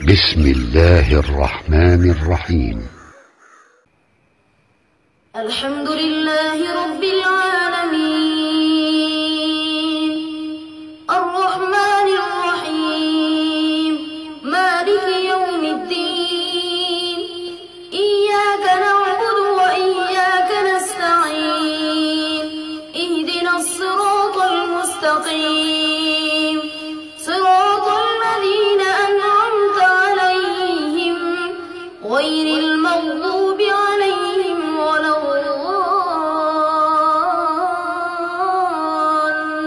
بسم الله الرحمن الرحيم. الحمد لله رب العالمين الرحمن الرحيم مالك يوم الدين إياك نعبد وإياك نستعين اهدنا الصراط المستقيم صراط الذين أنعمت عليهم غير المغضوب عليهم ولا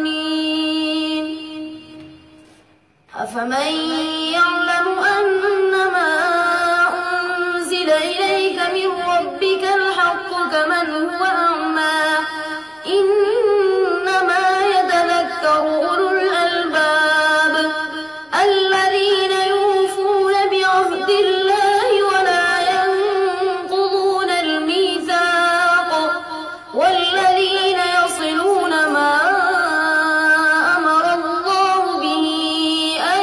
الضالين. أفمن يعلم أنما أنزل إليك من ربك الحق كمن هو أعمى إنما يتذكر أولو الألباب الذين يوفون بعهد الله ولا ينقضون الميثاق والذين يصلون ما أمر الله به أن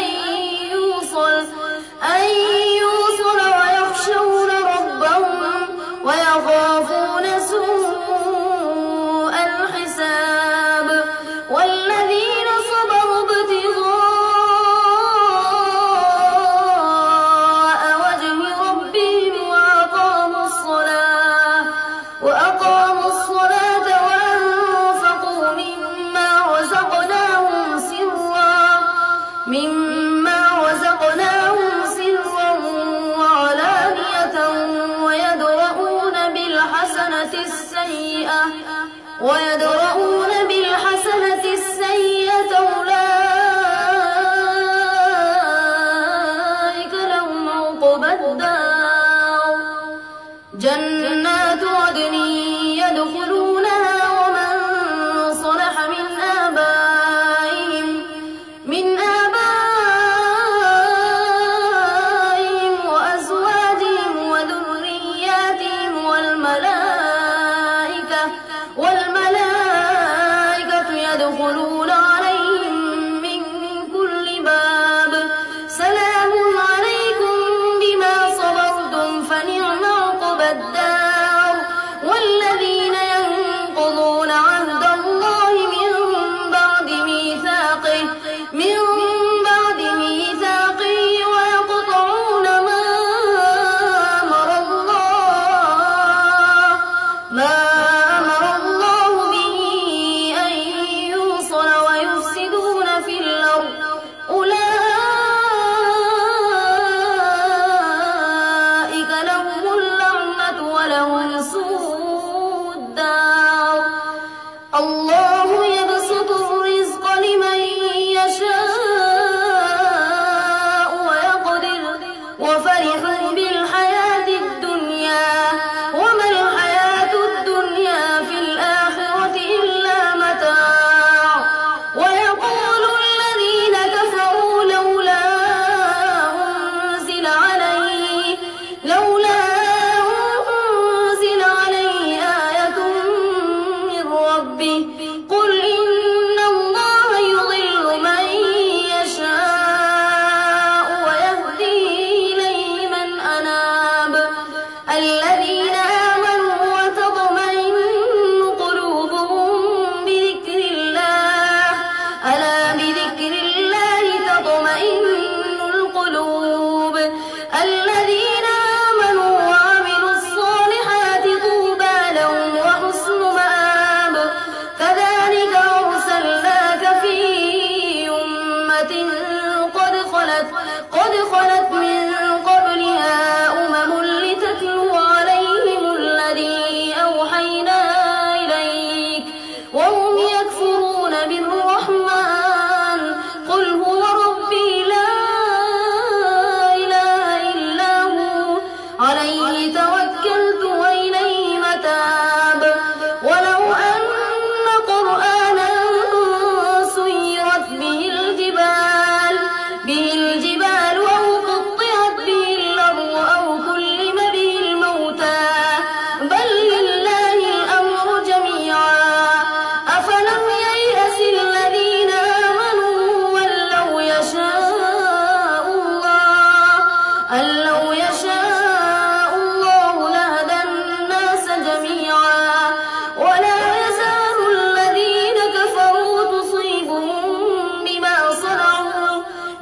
يوصل ويخشون ربهم ويخافون سوء الحساب والذين صبروا ابتغاء وجه ربهم وأقاموا الصلاة وأنفقوا مما رزقناهم سرا وعلانية ويدرؤون بالحسنة السيئة أولئك لهم عقبى الدار جنات عدن يدخلونها ومن صلح من آبائهم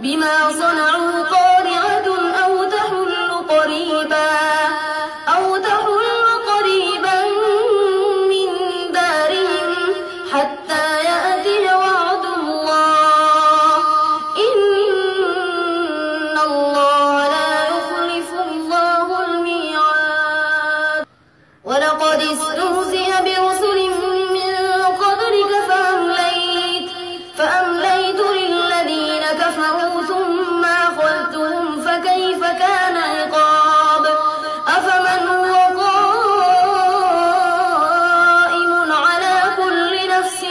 بما صنعوا قارعة أو تحل قريبا من دارهم حتى يأتي وعد الله إن الله لا يخلف الله الميعاد. ولقد استهزئ برسل من قبلك فأمليت للذين كفروا ثم أخذتهم فكيف كان عقاب. أفمن هو قائم على كل نفس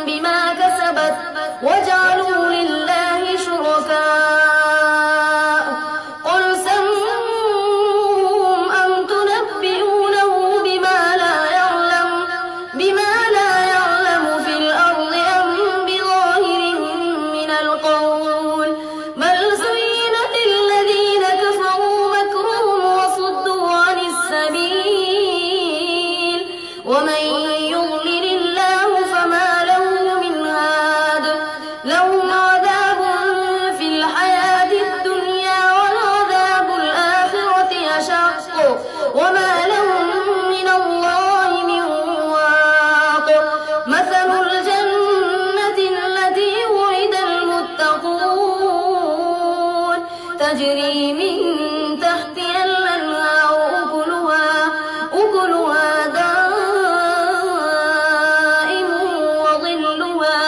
بما كسبت وجعلوا لله شركاء قل سموهم أم تنبئونه بما لا يعلم في الأرض أم بظاهر من القول بل زين للذين كفروا مكرهم وصدوا عن السبيل ومن يضلل الله فما له من هاد. لهم عذاب في الحياة الدنيا ولعذاب الآخرة أشق وما لهم من الله من واق. مثل الجنة التي وعد المتقون تجري من تحتها الأنهار أكلها دائم وظلها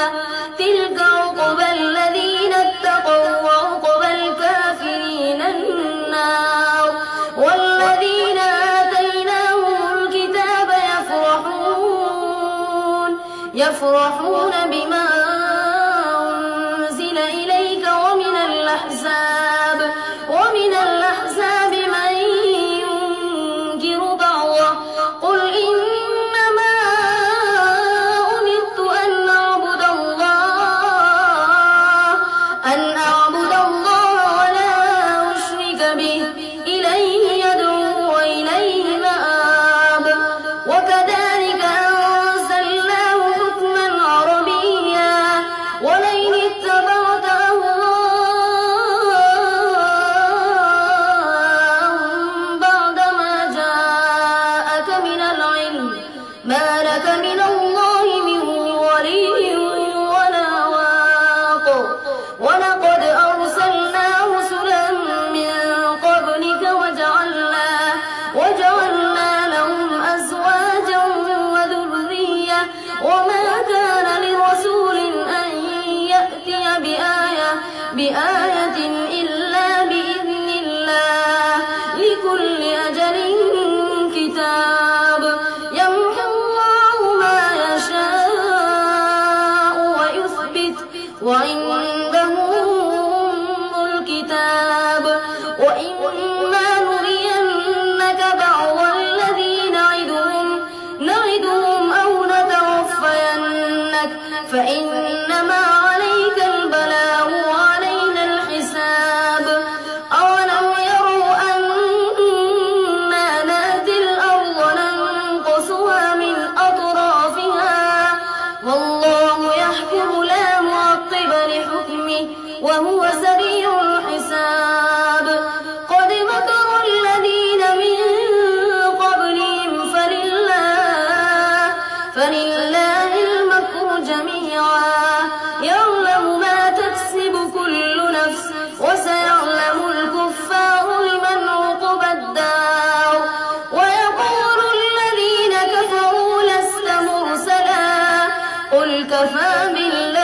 تلك عقبى الذين اتقوا وعقبى الكافرين النار. والذين آتيناهم الكتاب يفرحون بما أنزل إليك ومن الأحزاب من ينكر بعضه قل إنما أمرت أن أعبد الله ولا أشرك به إليه يدعو وإليه مآب. وكذلك أنزلناه حكما عربيا ولئن اتبعت أهواءهم بعدما جاءك من العلم ما لك من الله من ولي ولا واق. ولقد أرسلنا رسلا من قبلك وجعلنا لهم أزواجا وذرية وما كان لرسول أن يأتي بآية إلا بإذن الله لكل أجل كتاب. يمحو الله ما يشاء ويثبت وعنده أم الكتاب. وإما نرينك بعض الذي نعدهم أو نتوفينك فإنما عليك البلاغ وعلينا الحساب. أولم يروا أنا نأتي الأرض ننقصها من أطرافها والله يحكم لا معقب لحكمه وهو سريع الحساب. قد مكر الذين من قبلهم فلله المكر جميعا يعلم ما تكسب كل نفس وسيعلم الكفار لمن عقبى الدار. ويقول الذين كفروا لست مرسلا قل كفى بالله